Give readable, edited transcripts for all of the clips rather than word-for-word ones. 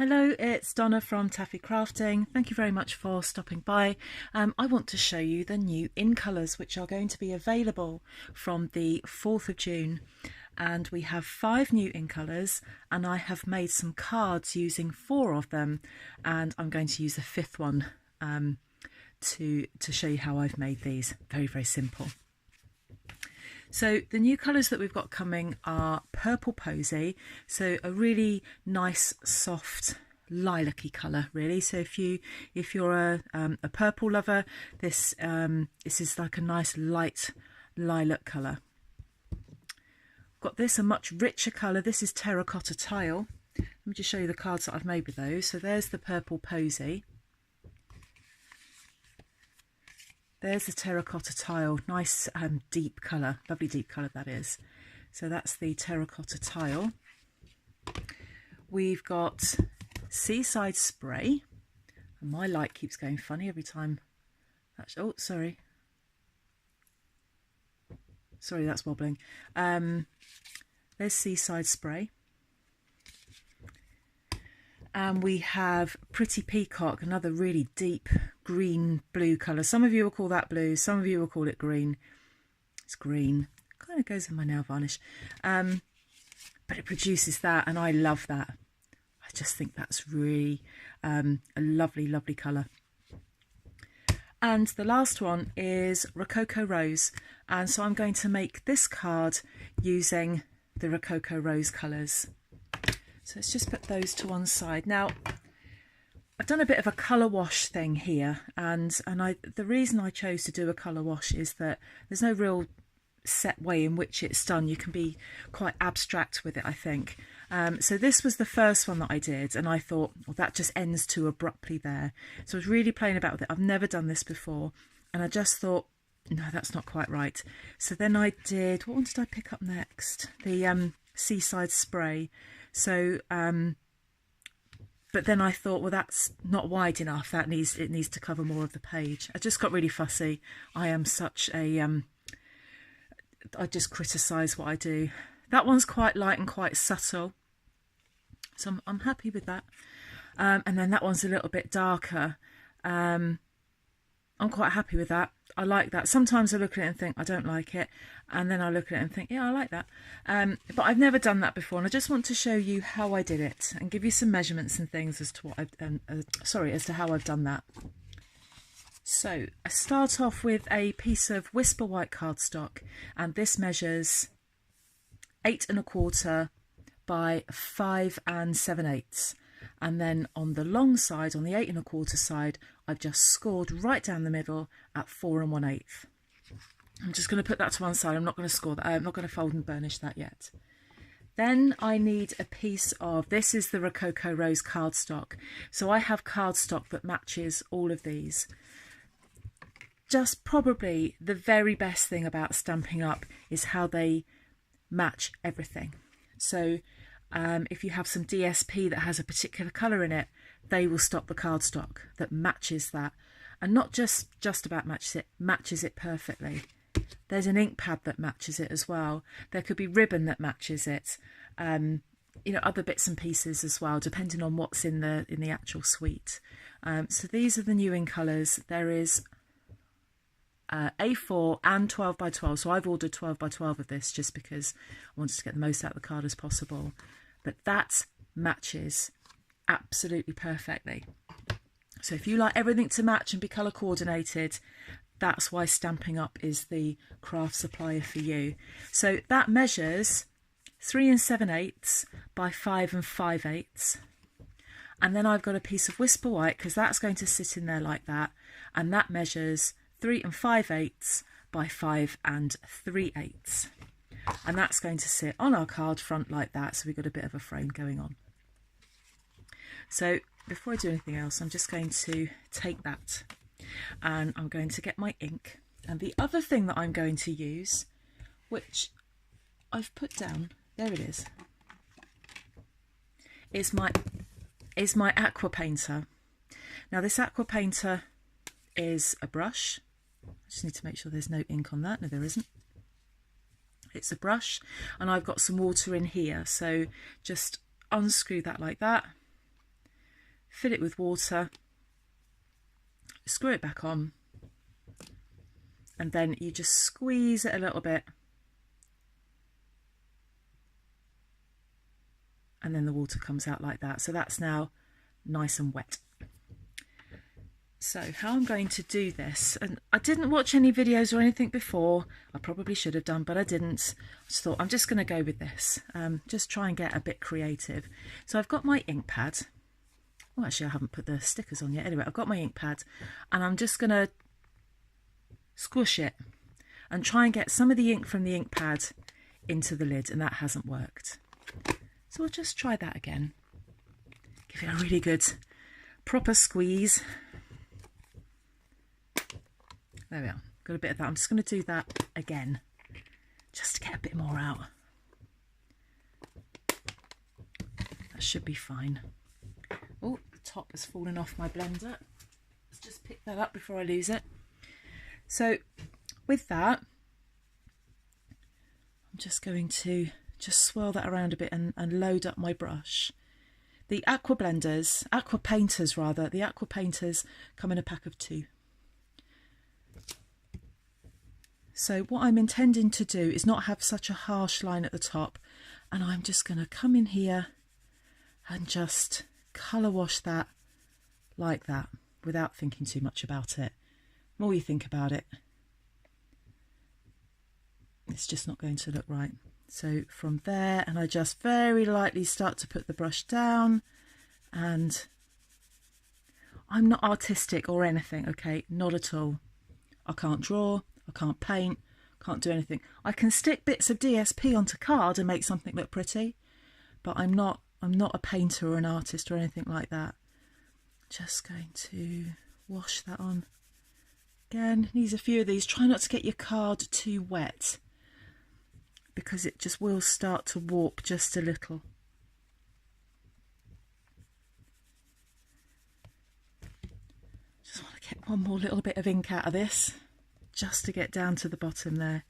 Hello, it's Donna from Taffy Crafting. Thank you very much for stopping by. I want to show you the new in colours which are going to be available from the 4th of June. And we have 5 new in colours, and I have made some cards using 4 of them, and I'm going to use the 5th one to show you how I've made these. Very, very simple. So the new colours that we've got coming are Purple Posy, so a really nice soft lilac-y colour really. So if you're a purple lover, this is like a nice light lilac colour. Got this, a much richer colour. This is Terracotta Tile. Let me just show you the cards that I've made with those. So there's the Purple Posy. There's the Terracotta Tile, nice deep colour, lovely deep colour that is. So that's the Terracotta Tile. We've got Seaside Spray, and my light keeps going funny every time. Oh, sorry, that's wobbling. There's Seaside Spray. And we have Pretty Peacock, another really deep green blue colour. Some of you will call that blue, some of you will call it green. It's green, kind of goes with my nail varnish. But it produces that, and I love that. I just think that's really a lovely, lovely colour. And the last one is Rococo Rose. And so I'm going to make this card using the Rococo Rose colours. So let's just put those to one side. Now, I've done a bit of a colour wash thing here, and the reason I chose to do a colour wash is that there's no real set way in which it's done. You can be quite abstract with it, I think. So this was the first one that I did, and I thought, well, that just ends too abruptly there. So I was really playing about with it. I've never done this before, and I just thought, no, that's not quite right. So then I did, what one did I pick up next? The Seaside Spray. So but then I thought, well, that's not wide enough. It needs to cover more of the page. I just got really fussy. I am such a I just criticise what I do. That one's quite light and quite subtle, so I'm happy with that. And then that one's a little bit darker. I'm quite happy with that. I like that. Sometimes I look at it and think I don't like it, and then I look at it and think, yeah, I like that. But I've never done that before, and I just want to show you how I did it and give you some measurements and things as to what as to how I've done that. So I start off with a piece of Whisper White cardstock, and this measures 8 1/4 by 5 7/8. And then on the long side, on the 8 1/4 side, I've just scored right down the middle at 4 1/8. I'm just going to put that to one side. I'm not going to score that. I'm not going to fold and burnish that yet. Then I need a piece of, this is the Rococo Rose cardstock. So I have cardstock that matches all of these. Just probably the very best thing about Stampin' Up is how they match everything. So if you have some DSP that has a particular colour in it, they will stock the cardstock that matches that, and not just about matches it perfectly. There's an ink pad that matches it as well. There could be ribbon that matches it. You know, other bits and pieces as well, depending on what's in the actual suite. So these are the new in colours. There is A4 and 12 by 12. So I've ordered 12 by 12 of this just because I wanted to get the most out of the card as possible. But that matches absolutely perfectly. So if you like everything to match and be colour coordinated, that's why Stampin' Up is the craft supplier for you. So that measures 3 7/8 by 5 5/8. And then I've got a piece of Whisper White, because that's going to sit in there like that, and that measures 3 5/8 by 5 3/8. And that's going to sit on our card front like that, so we've got a bit of a frame going on. So before I do anything else, I'm just going to take that and I'm going to get my ink. And the other thing that I'm going to use, which I've put down, there it is my aqua painter. Now this aqua painter is a brush. I just need to make sure there's no ink on that. No, there isn't. It's a brush, and I've got some water in here, so just unscrew that like that, fill it with water, screw it back on, and then you just squeeze it a little bit, and then the water comes out like that. So that's now nice and wet. So how I'm going to do this, and I didn't watch any videos or anything before. I probably should have done, but I didn't. I just thought I'm just going to go with this, just try and get a bit creative. So I've got my ink pad. Oh, actually I haven't put the stickers on yet. Anyway, I've got my ink pad, and I'm just going to squish it and try and get some of the ink from the ink pad into the lid, and that hasn't worked. So we'll just try that again. Give it a really good proper squeeze. There we are, got a bit of that. I'm just going to do that again, just to get a bit more out. That should be fine. Oh, the top has fallen off my blender. Let's just pick that up before I lose it. So with that, I'm just going to just swirl that around a bit and load up my brush. The aqua painters come in a pack of 2. So what I'm intending to do is not have such a harsh line at the top, and I'm just going to come in here and just colour wash that like that without thinking too much about it. The more you think about it, it's just not going to look right. So from there, and I just very lightly start to put the brush down, and I'm not artistic or anything, okay, not at all. I can't draw, I can't paint, can't do anything. I can stick bits of DSP onto card and make something look pretty, but I'm not a painter or an artist or anything like that. Just going to wash that on. Again, needs a few of these. Try not to get your card too wet, because it just will start to warp just a little. Just want to get one more little bit of ink out of this, just to get down to the bottom there.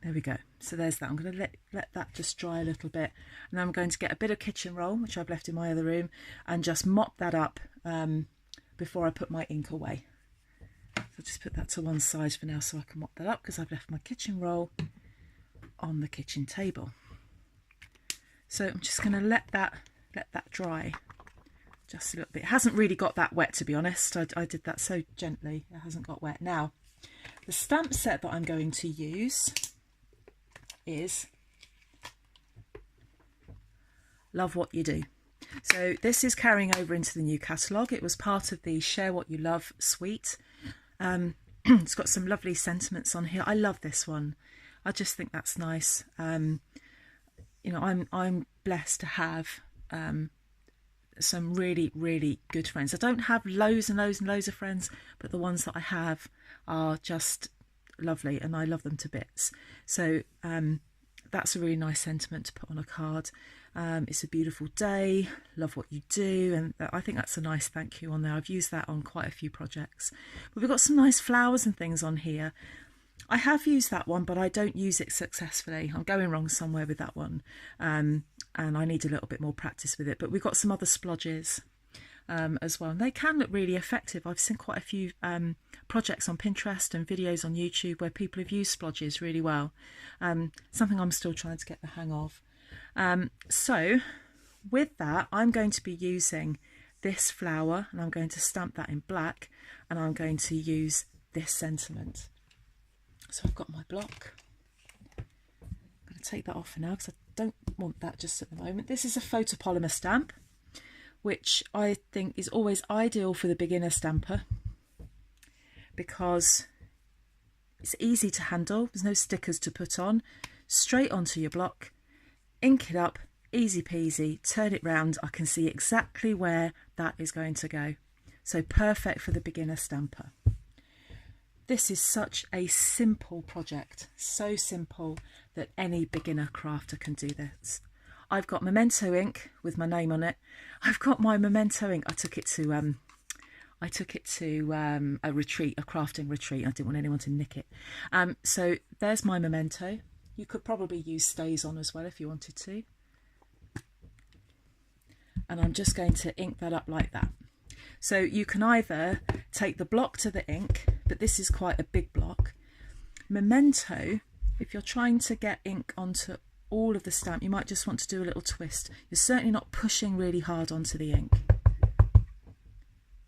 There we go. So there's that. I'm going to let that just dry a little bit, and I'm going to get a bit of kitchen roll, which I've left in my other room, and just mop that up before I put my ink away. So I'll just put that to one side for now so I can mop that up, because I've left my kitchen roll on the kitchen table. So I'm just going to let that dry just a little bit. It hasn't really got that wet, to be honest. I did that so gently, it hasn't got wet. Now, the stamp set that I'm going to use is Love What You Do. So this is carrying over into the new catalogue. It was part of the Share What You Love suite. It's got some lovely sentiments on here. I love this one. I just think that's nice. You know, I'm blessed to have some really, really good friends. I don't have loads and loads and loads of friends, but the ones that I have are just lovely, and I love them to bits. So that's a really nice sentiment to put on a card. It's a beautiful day, love what you do, and I think that's a nice thank you on there. I've used that on quite a few projects. But we've got some nice flowers and things on here. I have used that one, but I don't use it successfully. I'm going wrong somewhere with that one, and I need a little bit more practice with it. But we've got some other splodges as well, and they can look really effective. I've seen quite a few projects on Pinterest and videos on YouTube where people have used splodges really well. Something I'm still trying to get the hang of. So with that, I'm going to be using this flower, and I'm going to stamp that in black, and I'm going to use this sentiment. So I've got my block. I'm going to take that off for now because I don't want that just at the moment. This is a photopolymer stamp, which I think is always ideal for the beginner stamper because it's easy to handle. There's no stickers to put on. Straight onto your block, ink it up, easy peasy, turn it round. I can see exactly where that is going to go. So perfect for the beginner stamper. This is such a simple project, so simple that any beginner crafter can do this. I've got Memento ink with my name on it. I've got my Memento ink. I took it to a retreat, a crafting retreat. I didn't want anyone to nick it. So there's my Memento. You could probably use StazOn as well if you wanted to. and I'm just going to ink that up like that. So you can either take the block to the ink, but this is quite a big block. Memento, if you're trying to get ink onto all of the stamp, you might just want to do a little twist. You're certainly not pushing really hard onto the ink.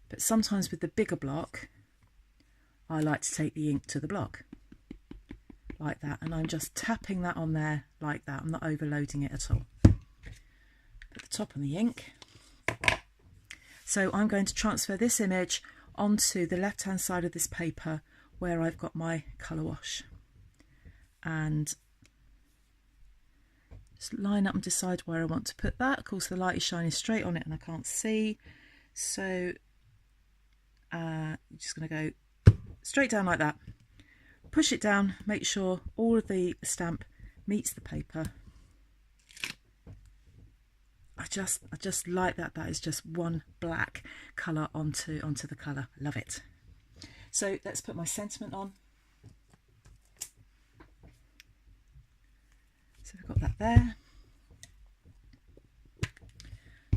But sometimes with the bigger block, I like to take the ink to the block, like that, and I'm just tapping that on there like that. I'm not overloading it at all. Put the top on the ink. So I'm going to transfer this image onto the left hand side of this paper where I've got my colour wash, and just line up and decide where I want to put that. Of course the light is shining straight on it and I can't see, so I'm just going to go straight down like that. Push it down, make sure all of the stamp meets the paper. I just like that. That is just one black colour onto the colour. Love it. So let's put my sentiment on. So we've got that there.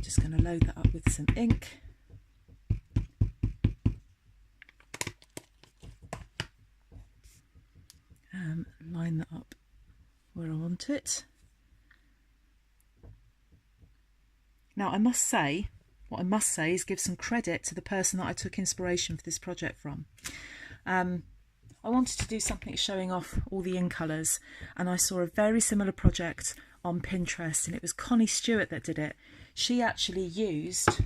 Just going to load that up with some ink. Line that up where I want it. Now I must say, what I must say is give some credit to the person that I took inspiration for this project from. I wanted to do something showing off all the in colours, and I saw a very similar project on Pinterest, and it was Connie Stewart that did it. She actually used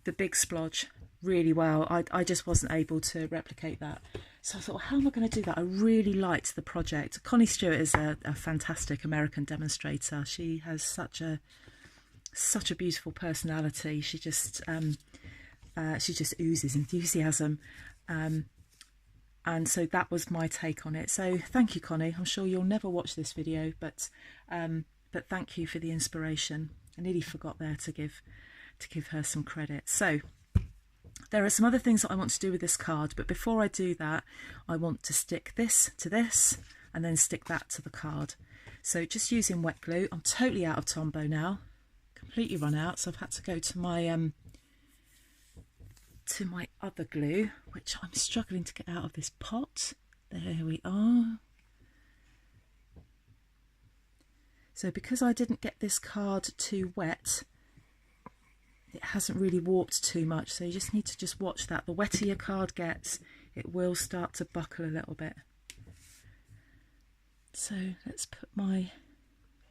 the big splodge really well. I just wasn't able to replicate that. So I thought, well, how am I going to do that? I really liked the project. Connie Stewart is a fantastic American demonstrator. She has such a beautiful personality. She just oozes enthusiasm, and so that was my take on it. So thank you, Connie. I'm sure you'll never watch this video, but thank you for the inspiration. I nearly forgot there to give her some credit. So there are some other things that I want to do with this card, but before I do that, I want to stick this to this and then stick that to the card. So just using wet glue. I'm totally out of Tombow now, completely run out, so I've had to go to my other glue, which I'm struggling to get out of this pot. There we are. So because I didn't get this card too wet, it hasn't really warped too much, so you just need to just watch that. The wetter your card gets, it will start to buckle a little bit. So let's put my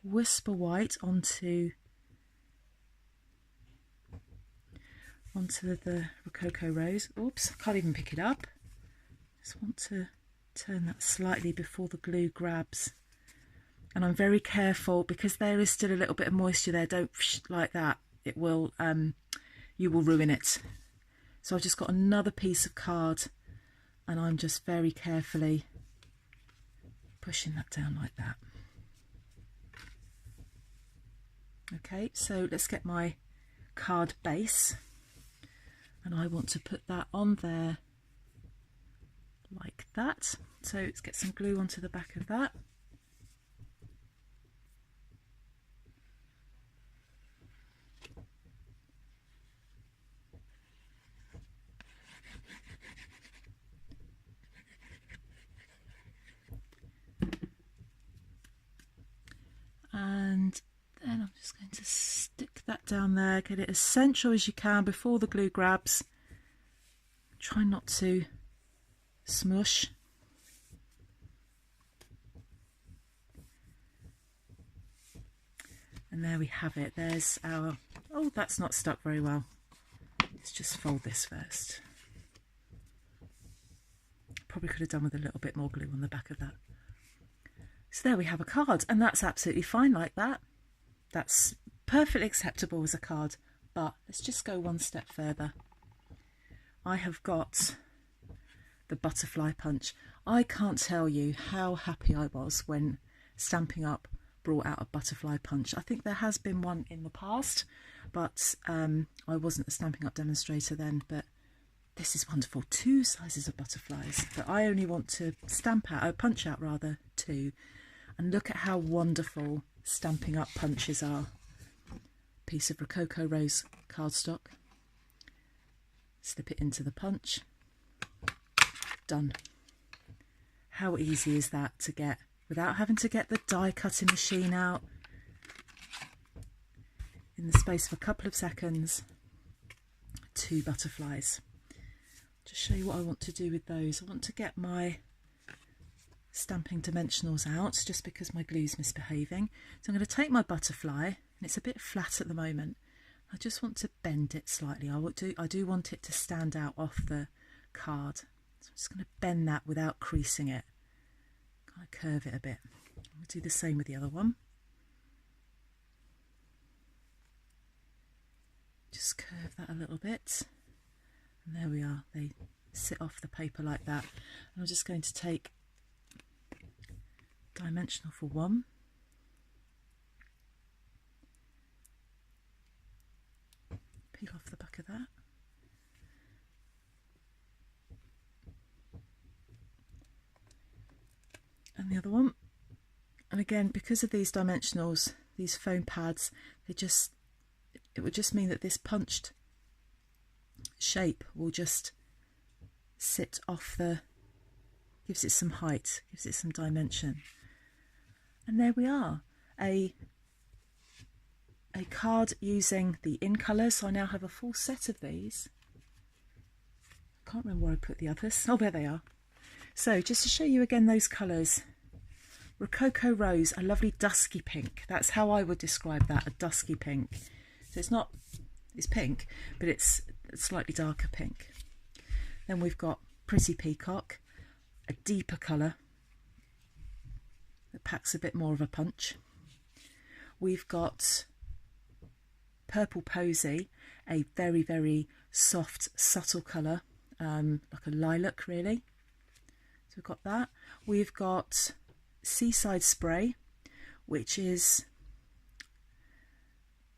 Whisper White onto the Rococo Rose. Oops, I can't even pick it up. Just want to turn that slightly before the glue grabs. And I'm very careful because there is still a little bit of moisture there. Don't like that. It will, you will ruin it. So I've just got another piece of card and I'm just very carefully pushing that down like that. Okay, so let's get my card base, and I want to put that on there like that. So let's get some glue onto the back of that. And then I'm just going to stick that down there, get it as central as you can before the glue grabs. Try not to smush. And there we have it. There's our, oh, that's not stuck very well. Let's just fold this first. Probably could have done with a little bit more glue on the back of that. So there we have a card, and that's absolutely fine like that. That's perfectly acceptable as a card, but let's just go one step further. I have got the butterfly punch. I can't tell you how happy I was when Stampin' Up! Brought out a butterfly punch. I think there has been one in the past, but I wasn't a Stampin' Up! Demonstrator then, but this is wonderful. 2 sizes of butterflies, but I only want to punch out rather 2. And look at how wonderful Stampin' Up! Punches are. piece of Rococo Rose cardstock, slip it into the punch, done. How easy is that to get without having to get the die cutting machine out? In the space of a couple of seconds, 2 butterflies. Just show you what I want to do with those. I want to get my stamping dimensionals out just because my glue's misbehaving. So I'm going to take my butterfly, and it's a bit flat at the moment. I just want to bend it slightly. I do want it to stand out off the card. So I'm just going to bend that without creasing it. Kind of curve it a bit. We'll do the same with the other one. Just curve that a little bit. And there we are. They sit off the paper like that. And I'm just going to take dimensional for one. Peel off the back of that. And the other one. And again, because of these dimensionals, these foam pads, it would just mean that this punched shape will just sit off gives it some height, gives it some dimension. And there we are, a card using the in colours. So I now have a full set of these. I can't remember where I put the others. Oh, there they are. So just to show you again those colours, Rococo Rose, a lovely dusky pink. That's how I would describe that, a dusky pink. So it's pink, but it's a slightly darker pink. Then we've got Pretty Peacock, a deeper colour that packs a bit more of a punch. We've got Purple Posy, a very, very soft, subtle colour, like a lilac really. So we've got that. We've got Seaside Spray, which is,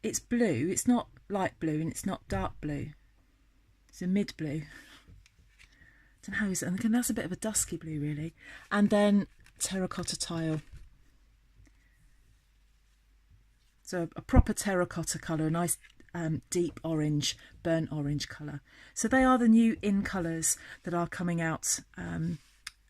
it's blue, it's not light blue and it's not dark blue. It's a mid blue. I don't know how is it, and again that's a bit of a dusky blue really. And then Terracotta Tile. So a proper terracotta colour, a nice deep orange, burnt orange colour. So they are the new in colours that are coming out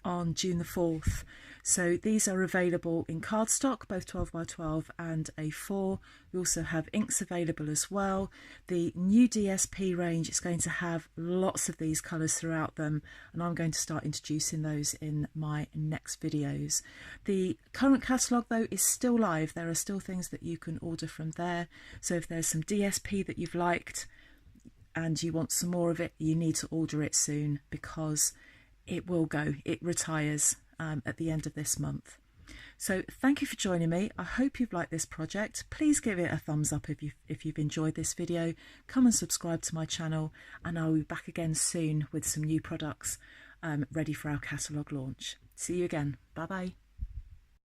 on June the 4th. So these are available in cardstock, both 12 by 12 and A4. We also have inks available as well. The new DSP range is going to have lots of these colours throughout them, and I'm going to start introducing those in my next videos. The current catalogue though is still live. There are still things that you can order from there. So if there's some DSP that you've liked and you want some more of it, you need to order it soon because it will go, it retires at the end of this month. So thank you for joining me. I hope you've liked this project. Please give it a thumbs up if you've enjoyed this video. Come and subscribe to my channel, and I'll be back again soon with some new products ready for our catalogue launch. See you again. Bye bye.